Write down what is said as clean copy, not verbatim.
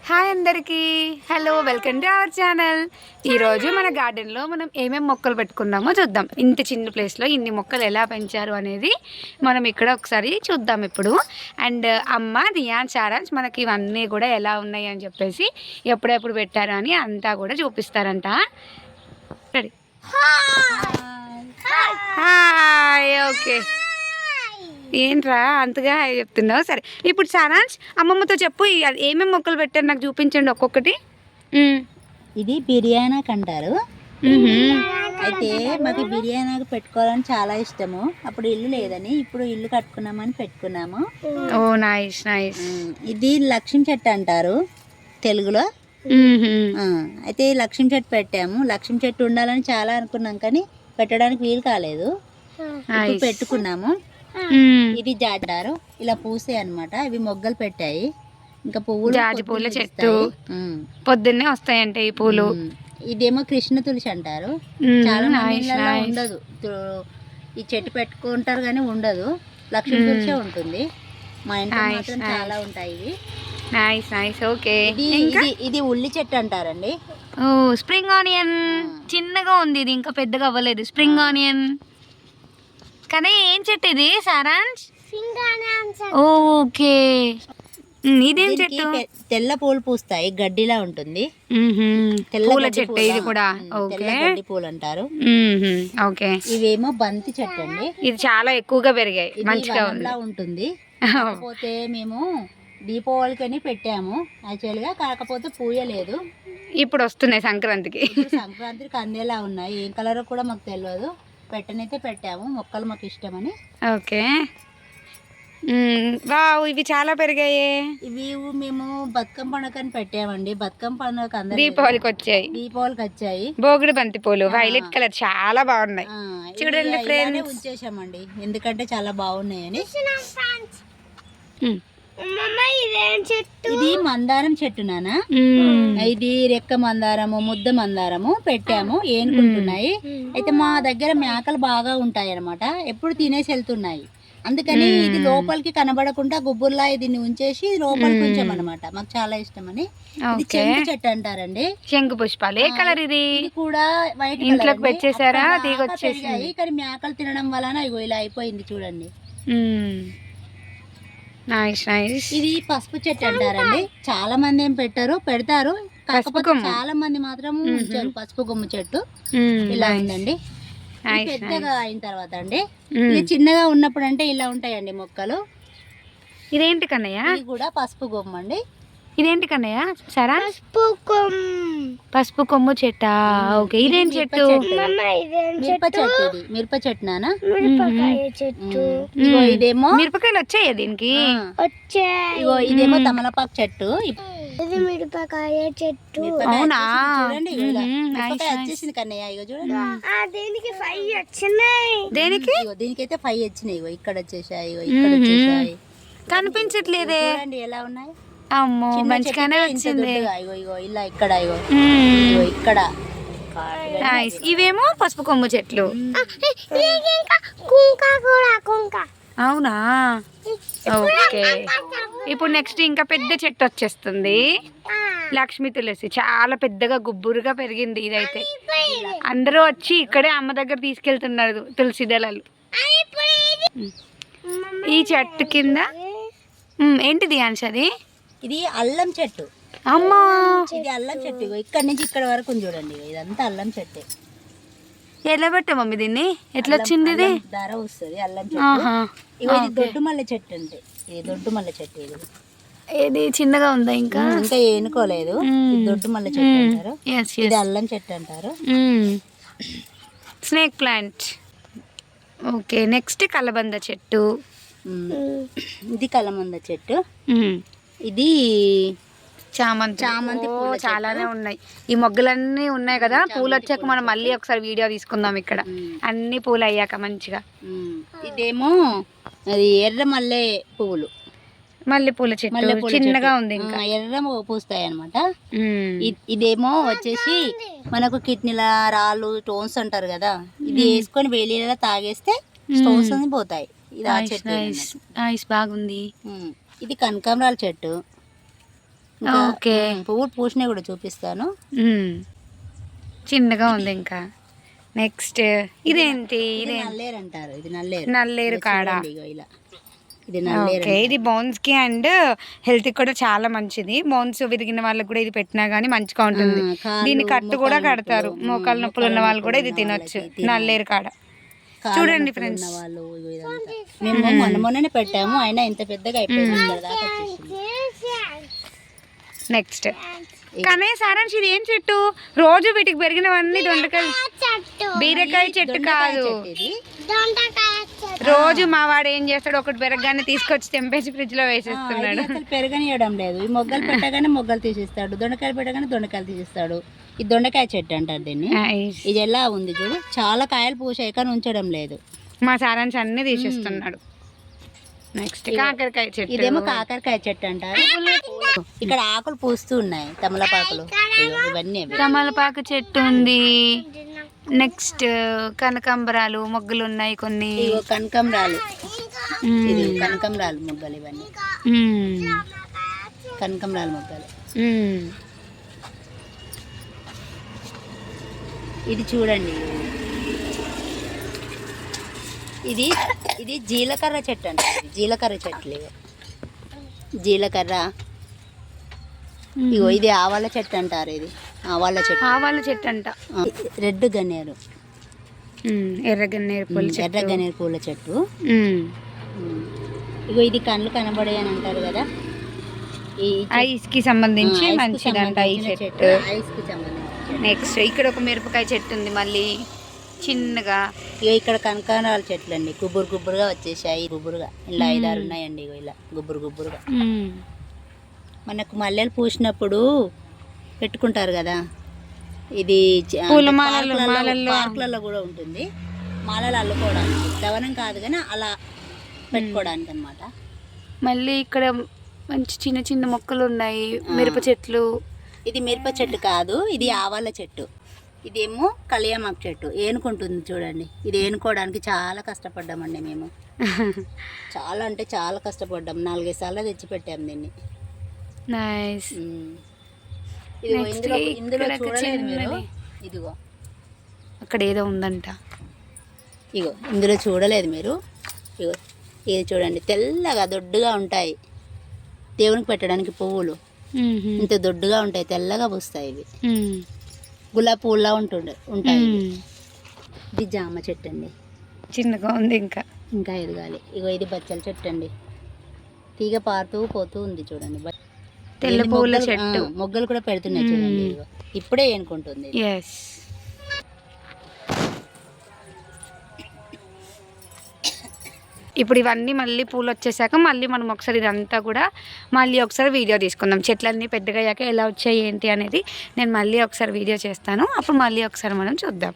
Hi అందరికీ, hello, welcome to our channel. ఈరోజు మన గార్డెన్లో మనం ఏమేమి మొక్కలు పెట్టుకుందామో చూద్దాం. ఇంత చిన్న ప్లేస్లో ఇన్ని మొక్కలు ఎలా పెంచారు అనేది మనం ఇక్కడ ఒకసారి చూద్దాం ఇప్పుడు. అండ్ అమ్మ రియాన్ సారాంశ్ మనకి ఇవన్నీ కూడా ఎలా ఉన్నాయి అని చెప్పేసి ఎప్పుడెప్పుడు పెట్టారు అని అంతా కూడా చూపిస్తారంట. రెడీ? హాయ్. ఓకే, ఏంట్రా అంతగా చెప్తున్నావు? సరే, ఇప్పుడు సారాంశ్ అమ్మమ్మతో చెప్పు, ఏమేమి మొక్కలు పెట్టారు నాకు చూపించండి ఒక్కొక్కటి. ఇది బిర్యానాకు అంటారు. అయితే మాకు బిర్యానాకు పెట్టుకోవాలని చాలా ఇష్టము. అప్పుడు ఇల్లు లేదని ఇప్పుడు ఇల్లు కట్టుకున్నామని పెట్టుకున్నాము. ఓ నైస్ నైస్. ఇది లక్ష్మీ చెట్టు అంటారు తెలుగులో. అయితే లక్ష్మీ చెట్టు పెట్టాము. లక్ష్మీ చెట్టు ఉండాలని చాలా అనుకున్నాం కానీ పెట్టడానికి వీలు కాలేదు. ఇప్పుడు పెట్టుకున్నాము. ఇది జాడారు, ఇలా పూసాయి అన్నమాట. ఇవి మొగ్గలు పెట్టాయి. ఇంకా పువ్వులు, జాజి పూల చెట్టు పొద్దున్నే వస్తాయంటే ఈ పూలు. ఇదేమో కృష్ణ తులసి అంటారు. చాలా మంది ఉండదు, ఈ చెట్టు పెట్టుకుంటారు కానీ ఉండదు. లక్ష్మీ తులసి ఉంటుంది. మా ఇంట్లో మాత్రం చాలా ఉంటాయి ఇవి. Nice nice. ఓకే, ఇది ఉల్లి చెట్టు అంటారండి. ఓ స్ప్రింగ్ ఆనియన్, చిన్నగా ఉంది, ఇది ఇంకా పెద్దగా అవ్వలేదు. Spring onion. కానీ ఏం చెట్టు ఇది సారాంశ్? ఓకే, ఇదేం చెట్టు? తెల్ల పూలు పూస్తాయి, గడ్డిలా ఉంటుంది. తెల్ల చెట్టు ఇది కూడా. గడ్డి పూలు అంటారు. ఓకే, ఇవేమో బంతి చెట్టు అండి. ఇది చాలా ఎక్కువగా పెరిగాయి, మంచిగా ఉంటుంది. కాకపోతే మేము దీపావళికని పెట్టాము యాక్చువల్ గా, కాకపోతే పూయలేదు. ఇప్పుడు వస్తున్నాయి సంక్రాంతికి. సంక్రాంతికి అందేలా ఉన్నాయి. ఏం కలర్ కూడా మాకు తెలియదు. పెట్టనైతే పెట్టాము, మొక్కలు మాకు ఇష్టమని. ఓకే, వావ్, ఇవి చాలా పెరిగాయి. ఇవి మేము బతుకమ్మ పండుగని పెట్టామండి. బతుకమ్మ పండుగ దీపావళికి వచ్చాయి. బోగుడు బంతి పూలు వైలెట్ కలర్ చాలా బాగున్నాయి. చూడండి ఫ్రెండ్స్, ఉంచేసామండి ఎందుకంటే చాలా బాగున్నాయని. ఇది మందారం చెట్టు నానా. ఇది రెక్క మందారము, ముద్ద మందారము పెట్టాము, ఏనుకుంటున్నాయి. అయితే మా దగ్గర మేకలు బాగా ఉంటాయి అన్నమాట, ఎప్పుడు తినేసి వెళ్తున్నాయి. అందుకని ఇది లోపలికి కనబడకుండా గుబ్బుర్లా దీన్ని ఉంచేసి లోపలికి ఉంచామన్నమాట. మాకు చాలా ఇష్టమని. ఇది చెంగు చెట్టు అంటారండి. శంకు పుష్పాలు. ఏ కలర్ ఇది? కూడా వైట్. ఇంట్లోకి పెట్టేసారా? దిగొచ్చేసాయి కానీ మేకలు తినడం వలన ఇగో ఇలా అయిపోయింది చూడండి. Nice nice. ఇది పసుపు చెట్టు అంటారండి. చాలా మంది ఏం పెడతారు, కాకపోతే చాలా మంది మాత్రం ఉంచారు. పసుపు కొమ్ము చెట్టు ఇలా ఉందండి. పెద్దగా అయిన తర్వాత అండి, ఇది చిన్నగా ఉన్నప్పుడు అంటే ఇలా ఉంటాయండి మొక్కలు. ఇదేంటి కన్నయ్య? ఇది కూడా పసుపు కొమ్ము అండి. ఇదేంటి కన్నయ్య? సరా పసుపు కొమ్ము చెట్టా? ఓకే, ఇదేం చెట్టు? మిరప చెట్టు. ఇది మిరప చెట్టు నానా. ఇదేమో మిరపకాయలు వచ్చాయి దీనికి. ఇగో ఇదేమో తమలపాకు చెట్టు. ఇది మిరపకాయ చెట్టు. అవునా? చూడండి వచ్చేసింది కన్నయ్య. ఇగో చూడండి, దీనికి 5 వచ్చినాయి. దేనికి? దీనికైతే 5 వచ్చినాయి. ఇగో ఇక్కడ వచ్చేసాయి, ఇక్కడ వచ్చేసాయి. కనిపించట్లేదే. చూడండి ఎలా ఉన్నాయి. అమ్మో, మంచిగానే వచ్చింది. ఇగో ఇలా ఇక్కడ, ఇగో ఇక్కడ. ఇవేమో పసుపు కొమ్ము చెట్లు. అవునా? ఓకే, ఇప్పుడు నెక్స్ట్ ఇంకా పెద్ద చెట్టు వచ్చేస్తుంది. లక్ష్మీ తులసి చాలా పెద్దగా గుబ్బురుగా పెరిగింది. ఇదైతే అందరూ వచ్చి ఇక్కడే అమ్మ దగ్గర తీసుకెళ్తున్నారు తులసి దళాలు. ఈ చెట్టు కింద ఏంటిది అంశది? ఇది అల్లం చెట్టు. అమ్మా, ఇది అల్లం చెట్టు. ఇక్కడ నుంచి ఇక్కడ వరకు చూడండి, ఇదంతా అల్లం చెట్టు. ఎలా పెట్టా మమ్మీ దీన్ని? ఎట్లా వచ్చింది ఇది? ధర వస్తుంది అల్లం చెట్టు. ఇది దొడ్డు మల్లె చెట్టు అంటే, ఇది దొడ్డు మల్లె చెట్టు. ఇది చిన్నగా ఉందా? ఇంకా ఏనుకోలేదు. దొడ్డు మల్లె చెట్టు అంటారు. ఇది అల్లం చెట్టు అంటారు. Snake plant. ఓకే, నెక్స్ట్ కలబంద చెట్టు. ఇది కలబంద చెట్టు. ఇది చామంతి పూలు చాలానే ఉన్నాయి. ఈ మొగ్గలన్నీ ఉన్నాయి కదా. పూలు వచ్చాక మనం మళ్ళీ ఒకసారి వీడియో తీసుకుందాం ఇక్కడ, అన్ని పూలు అయ్యాక మంచిగా. ఇదేమో అది ఎర్ర మల్లె పువ్వులు, మల్లె పూల చెట్టు చిన్నగా ఉంది, ఇంకా ఎర్ర పూస్తాయి అనమాట. ఇదేమో వచ్చేసి మనకు కిడ్నీల రాళ్ళు, స్టోన్స్ అంటారు కదా, ఇది వేసుకొని వేలీలా తాగేస్తే స్టోన్స్ అని పోతాయి. ఇది ఆ చెట్టు. బాగుంది. ఇది కనకాంబరాల చెట్టు. ఇంకా, ఓకే. పువ్వులు పూసినవి కూడా చూపిస్తాను. చిన్నగా ఉంది ఇంకా. నెక్స్ట్ ఇదేంటి? ఇది ఇదే నల్లేరు అంటారు. ఇది నల్లేరు. నల్లేరు ఇది కాడ. చూడండి, ఇగో ఇలా. ఇది నల్లేరు ఓకే. ఇది బోన్స్ కి అండ్ హెల్త్ కి కూడా చాలా మంచిది. బోన్స్ విరిగిన వాళ్ళకి కూడా ఇది పెట్టినా గానీ మంచిగా ఉంటుంది. దీన్ని కట్టు కూడా కడతారు. మోకాలు నొప్పులు ఉన్న వాళ్ళు కూడా ఇది తినొచ్చు. నల్లేరు కాడ చూడండి ఫ్రెండ్స్. వాళ్ళు ఇగో ఇదంతా. మేము మొన్ననే పెట్టాము, అయినా ఇంత పెద్దగా అయిపోయింది. ఇక్కడ దాకా వచ్చేసింది. నెక్స్ట్ కానీ సారాంశ్ ఇది ఏం చెట్టు? రోజు వీటికి పెరిగినవన్నీ దొండకాయ బీరకాయ చెట్టు కాదు. ఇది రోజు మా వాడు ఏం చేస్తాడు, ఒకటి పెరగగానే తీసుకొచ్చి తెంపేసి ఫ్రిడ్జ్ లో వేసేస్తున్నాడు. అసలు పెరగనియడం లేదు. ఈ మొగ్గలు పెట్టగానే మొగ్గలు తీసేస్తాడు, దొండకాయలు పెట్టగానే దొండకాయలు తీసేస్తాడు. ఇది దొండకాయ చెట్టు అంటారు దీన్ని. Nice. ఇది ఎలా ఉంది చూడు, చాలా కాయలు పూసాయి కానీ ఉంచడం లేదు. మా సారాంశ్ అన్ని తీసేస్తున్నాడు. నెక్స్ట్ కాకరకాయ చెట్టు. ఇదేమో కాకరకాయ చెట్టు అంటారు. ఇక్కడ ఆకులు పూస్తూ ఉన్నాయి, తమలపాకులు. ఇగో ఇవన్నీ అవి. తమలపాకు చెట్టు ఉంది. నెక్స్ట్ కనకాంబరాలు మొగ్గలు ఉన్నాయి కొన్ని. ఇగో కనకంబరాలు. ఇది కనకంబరాలు మొగ్గలు ఇవన్నీ. కనకంబరాలు మొగ్గలు. ఇది చూడండి, ఇది ఇది జీలకర్ర చెట్టు అంట. జీలకర్ర చెట్లు ఇగో జీలకర్ర. ఇగో ఇది ఆవాల చెట్టు అంటారు. ఇది ఆవాల చెట్టు. ఆవాల చెట్టు అంట. రెడ్ గన్నేరు. ఎర్రగన్నేరు పూల చెట్టు. ఎర్ర గన్నేరు పూల చెట్టు. ఇగో ఇది కళ్ళు కనబడే అని అంటారు కదా, ఈ ఐస్ కి సంబంధించి మంచిదంట ఈ చెట్టు. ఐస్ కి సంబంధించి. నెక్స్ట్ ఇక్కడ ఒక మిరపకాయ చెట్టు ఉంది మళ్ళీ చిన్నగా. ఇగో ఇక్కడ కనకాంబరాల చెట్లు అండి, గుబ్బురు గుబ్బురుగా వచ్చేసాయి. గుబ్బురుగా ఇలా 5-6 ఉన్నాయండి. ఇగో ఇలా గుబ్బురు గుబ్బురుగా. మనకు మల్లెలు పూసినప్పుడు పెట్టుకుంటారు కదా, ఇది పార్కులలో కూడా ఉంటుంది. మాలలు అల్లుకోవడానికి, దవనం కాదు కానీ అలా పెట్టుకోవడానికి అన్నమాట. మళ్ళీ ఇక్కడ మంచి చిన్న చిన్న మొక్కలు ఉన్నాయి, మిరప చెట్లు. ఇది మిరప చెట్టు కాదు, ఇది ఆవాల చెట్టు. ఇదేమో కలియామాకు చెట్టు. ఏనుకుంటుంది చూడండి. ఇది ఏనుకోవడానికి చాలా కష్టపడ్డామండి మేము. చాలా అంటే చాలా కష్టపడ్డాం. 4-5 సార్లు తెచ్చి పెట్టాము దీన్ని. నైస్. ఇదిగో ఇందులో చూడలేదు మీరు. ఇదిగో అక్కడ ఏదో ఉందంట. ఇగో ఇందులో చూడలేదు మీరు. ఇగో ఇది చూడండి, తెల్లగా దొడ్డుగా ఉంటాయి. దేవునికి పెట్టడానికి పువ్వులు ఇంత దొడ్డుగా ఉంటాయి, తెల్లగా పూస్తాయి. ఇవి గులాబీ పువ్వులా ఉంటాయి. ఇది జామ చెట్టు అండి, చిన్నగా ఉంది ఇంకా ఎదగాలి. ఇగో ఇది బచ్చల చెట్టు అండి, తీగ పారుతూ పోతూ ఉంది చూడండి. తెల్ల పూల చెట్టు. మొగ్గలు కూడా పెడుతున్నాయి చూడండి. ఇగో ఇప్పుడే ఏనుకుంటుంది. ఇప్పుడు ఇవన్నీ మళ్ళీ పూలు వచ్చేసాక మళ్ళీ మనం ఒకసారి ఇదంతా కూడా మళ్ళీ ఒకసారి వీడియో తీసుకుందాం. చెట్లన్నీ పెద్దగా అయ్యాక ఎలా వచ్చాయి ఏంటి అనేది నేను మళ్ళీ ఒకసారి వీడియో చేస్తాను. అప్పుడు మళ్ళీ ఒకసారి మనం చూద్దాం.